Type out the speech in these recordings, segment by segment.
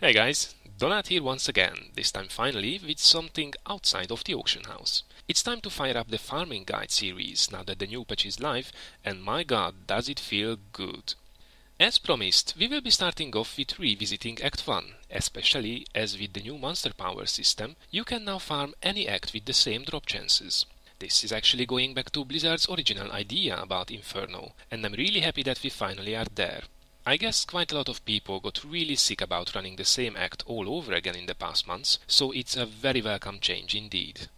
Hey guys, Donat here once again, this time finally with something outside of the auction house. It's time to fire up the farming guide series now that the new patch is live, and my god does it feel good. As promised, we will be starting off with revisiting Act 1, especially as with the new monster power system, you can now farm any act with the same drop chances. This is actually going back to Blizzard's original idea about Inferno, and I'm really happy that we finally are there. I guess quite a lot of people got really sick about running the same act all over again in the past months, so it's a very welcome change indeed.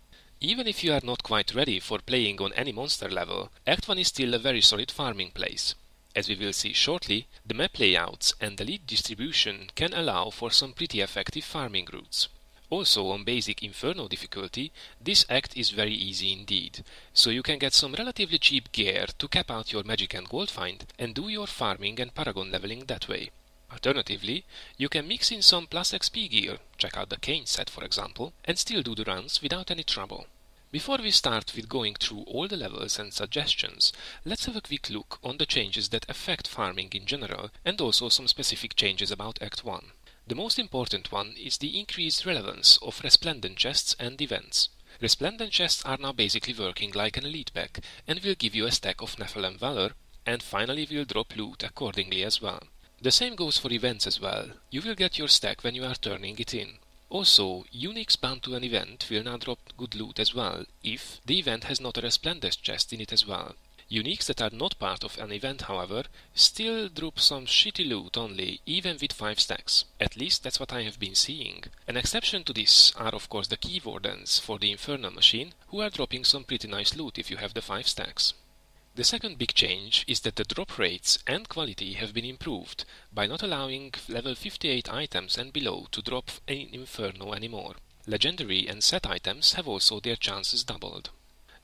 Even if you are not quite ready for playing on any monster level, Act 1 is still a very solid farming place. As we will see shortly, the map layouts and the lead distribution can allow for some pretty effective farming routes. Also on basic Inferno difficulty, this act is very easy indeed, so you can get some relatively cheap gear to cap out your magic and gold find and do your farming and paragon leveling that way. Alternatively, you can mix in some plus XP gear, check out the Cane set for example, and still do the runs without any trouble. Before we start with going through all the levels and suggestions, let's have a quick look on the changes that affect farming in general and also some specific changes about Act 1. The most important one is the increased relevance of resplendent chests and events. Resplendent chests are now basically working like an elite pack and will give you a stack of Nephilim Valor and finally will drop loot accordingly as well. The same goes for events as well. You will get your stack when you are turning it in. Also, uniques bound to an event will now drop good loot as well if the event has not a resplendent chest in it as well. Uniques that are not part of an event, however, still drop some shitty loot only, even with 5 stacks. At least that's what I have been seeing. An exception to this are of course the key wardens for the Inferno machine, who are dropping some pretty nice loot if you have the 5 stacks. The second big change is that the drop rates and quality have been improved by not allowing level 58 items and below to drop in Inferno anymore. Legendary and set items have also their chances doubled.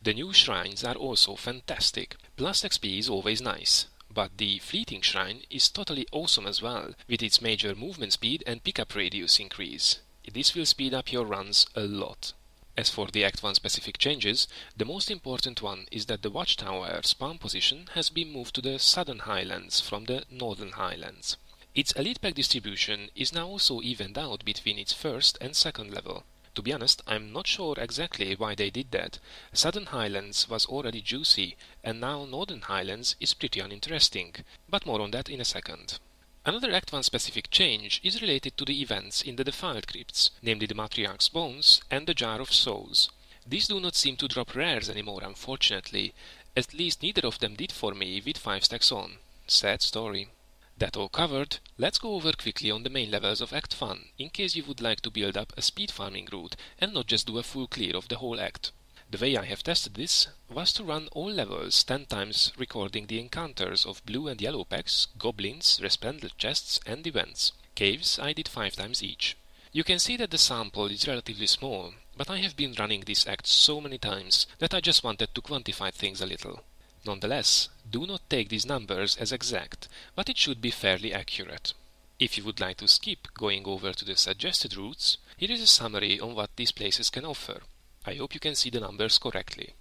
The new shrines are also fantastic. Plus XP is always nice, but the fleeting shrine is totally awesome as well, with its major movement speed and pickup radius increase. This will speed up your runs a lot. As for the Act 1 specific changes, the most important one is that the Watchtower spawn position has been moved to the Southern Highlands from the Northern Highlands. Its elite pack distribution is now also evened out between its first and second level. To be honest, I'm not sure exactly why they did that. Southern Highlands was already juicy, and now Northern Highlands is pretty uninteresting, but more on that in a second. Another Act 1 specific change is related to the events in the Defiled Crypts, namely the Matriarch's Bones and the Jar of Souls. These do not seem to drop rares anymore, unfortunately. At least neither of them did for me with 5 stacks on. Sad story. That all covered, let's go over quickly on the main levels of Act 1, in case you would like to build up a speed farming route and not just do a full clear of the whole act. The way I have tested this was to run all levels 10 times, recording the encounters of blue and yellow packs, goblins, resplendent chests and events. Caves I did 5 times each. You can see that the sample is relatively small, but I have been running this act so many times that I just wanted to quantify things a little. Nonetheless, do not take these numbers as exact, but it should be fairly accurate. If you would like to skip going over to the suggested routes, here is a summary on what these places can offer. I hope you can see the numbers correctly.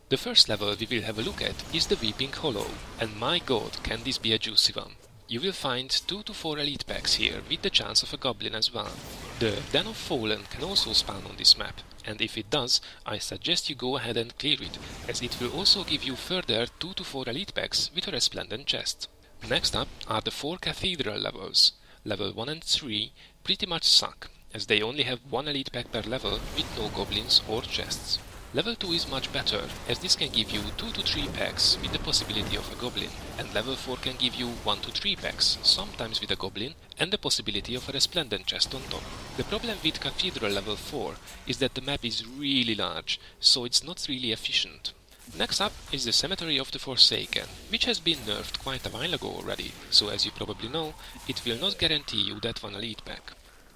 The first level we will have a look at is the Weeping Hollow, and my god, can this be a juicy one. You will find 2 to 4 elite packs here with the chance of a goblin as well. The Den of Fallen can also spawn on this map, and if it does, I suggest you go ahead and clear it, as it will also give you further 2 to 4 elite packs with a resplendent chest. Next up are the 4 Cathedral Levels. Level 1 and 3 pretty much suck, as they only have 1 elite pack per level with no goblins or chests. Level 2 is much better, as this can give you 2 to 3 packs with the possibility of a goblin, and level 4 can give you 1 to 3 packs, sometimes with a goblin, and the possibility of a resplendent chest on top. The problem with Cathedral level 4 is that the map is really large, so it's not really efficient. Next up is the Cemetery of the Forsaken, which has been nerfed quite a while ago already, so as you probably know, it will not guarantee you that 1 elite pack.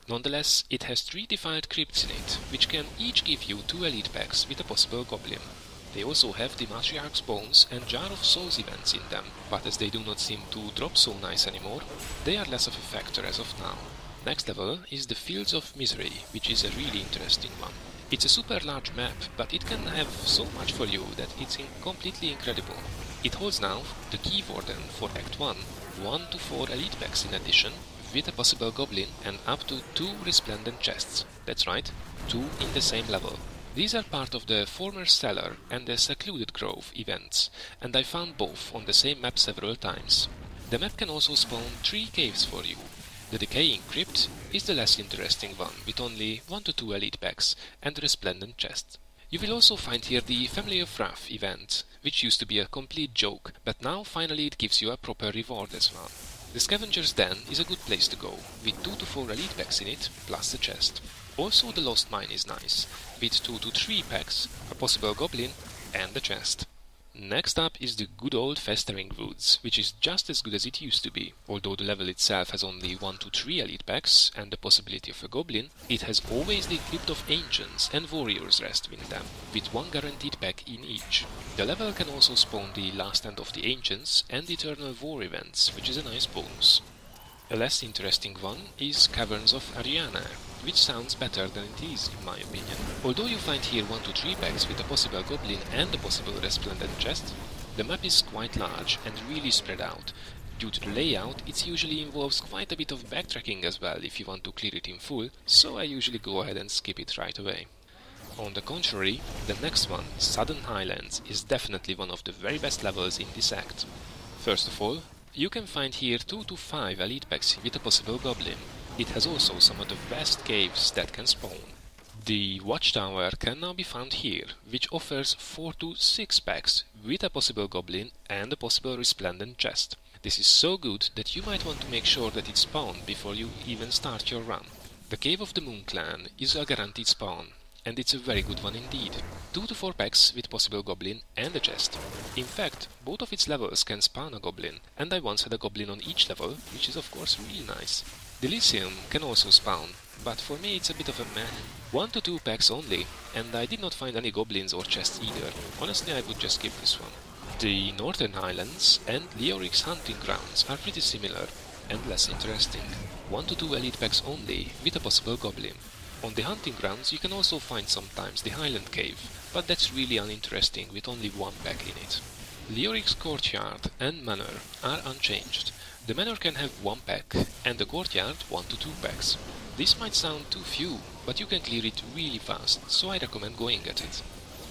Nonetheless, it has 3 defiled crypts in it, which can each give you 2 elite packs with a possible goblin. They also have the Matriarch's Bones and Jar of Souls events in them, but as they do not seem to drop so nice anymore, they are less of a factor as of now. Next level is the Fields of Misery, which is a really interesting one. It's a super large map, but it can have so much for you that it's completely incredible. It holds now the Key Warden for Act 1, 1 to 4 elite packs in addition, with a possible goblin and up to 2 resplendent chests. That's right, 2 in the same level. These are part of the former Cellar and the Secluded Grove events, and I found both on the same map several times. The map can also spawn 3 caves for you. The Decaying Crypt is the less interesting one, with only 1 to 2 elite packs and a resplendent chest. You will also find here the Family of Wrath event, which used to be a complete joke, but now finally it gives you a proper reward as well. The Scavenger's Den is a good place to go, with 2 to 4 elite packs in it, plus the chest. Also the Lost Mine is nice, with 2 to 3 packs, a possible goblin, and a chest. Next up is the good old Festering Woods, which is just as good as it used to be. Although the level itself has only 1 to 3 elite packs and the possibility of a goblin, it has always the Crypt of Ancients and Warrior's Rest with them, with 1 guaranteed pack in each. The level can also spawn the Last Stand of the Ancients and Eternal War events, which is a nice bonus. A less interesting one is Caverns of Ariana, which sounds better than it is in my opinion. Although you find here 1 to 3 packs with a possible goblin and a possible resplendent chest, the map is quite large and really spread out. Due to the layout, it usually involves quite a bit of backtracking as well if you want to clear it in full, so I usually go ahead and skip it right away. On the contrary, the next one, Southern Highlands, is definitely one of the very best levels in this act. First of all, you can find here 2 to 5 elite packs with a possible goblin. It has also some of the best caves that can spawn. The Watchtower can now be found here, which offers 4 to 6 packs with a possible goblin and a possible resplendent chest. This is so good that you might want to make sure that it spawned before you even start your run. The Cave of the Moon Clan is a guaranteed spawn, and it's a very good one indeed. 2 to 4 packs with possible goblin and a chest. In fact, both of its levels can spawn a goblin, and I once had a goblin on each level, which is of course really nice. The Elysium can also spawn, but for me it's a bit of a meh. 1 to 2 packs only, and I did not find any goblins or chests either. Honestly, I would just skip this one. The Northern Highlands and Leoric's hunting grounds are pretty similar, and less interesting. 1 to 2 elite packs only, with a possible goblin. On the hunting grounds you can also find sometimes the Highland Cave, but that's really uninteresting with only 1 pack in it. Leoric's courtyard and manor are unchanged. The manor can have 1 pack, and the courtyard 1 to 2 packs. This might sound too few, but you can clear it really fast, so I recommend going at it.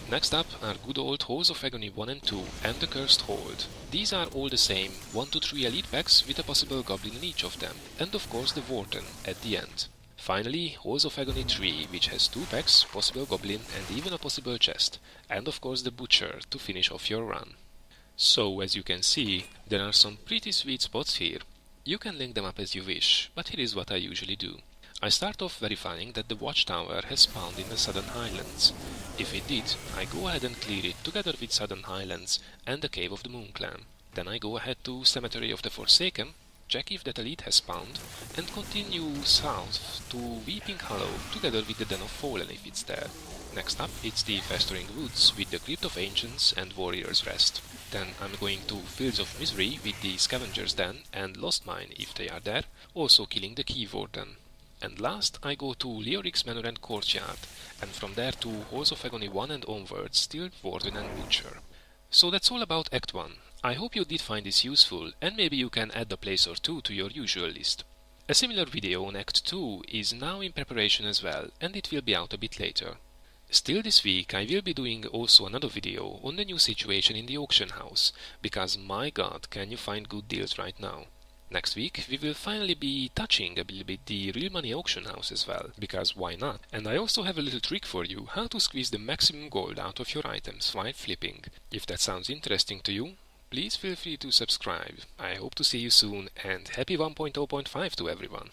Next up are good old Halls of Agony 1 and 2 and the Cursed Hold. These are all the same, 1 to 3 elite packs with a possible goblin in each of them, and of course the Warden at the end. Finally, Halls of Agony 3, which has 2 packs, possible goblin and even a possible chest, and of course the Butcher to finish off your run. So, as you can see, there are some pretty sweet spots here. You can link them up as you wish, but here is what I usually do. I start off verifying that the Watchtower has spawned in the Southern Highlands. If it did, I go ahead and clear it together with Southern Highlands and the Cave of the Moon Clan. Then I go ahead to Cemetery of the Forsaken, check if that elite has spawned, and continue south to Weeping Hollow together with the Den of Fallen if it's there. Next up, it's the Festering Woods with the Crypt of Ancients and Warrior's Rest. Then I'm going to Fields of Misery with the Scavenger's Den and Lost Mine if they are there, also killing the Key Warden. And last I go to Leoric's Manor and Courtyard, and from there to Halls of Agony 1 and onwards till Warden and Butcher. So that's all about Act 1. I hope you did find this useful, and maybe you can add a place or 2 to your usual list. A similar video on Act 2 is now in preparation as well, and it will be out a bit later. Still this week I will be doing also another video on the new situation in the auction house, because my god, can you find good deals right now. Next week we will finally be touching a little bit the real money auction house as well, because why not? And I also have a little trick for you how to squeeze the maximum gold out of your items while flipping. If that sounds interesting to you, please feel free to subscribe. I hope to see you soon, and happy 1.0.5 to everyone!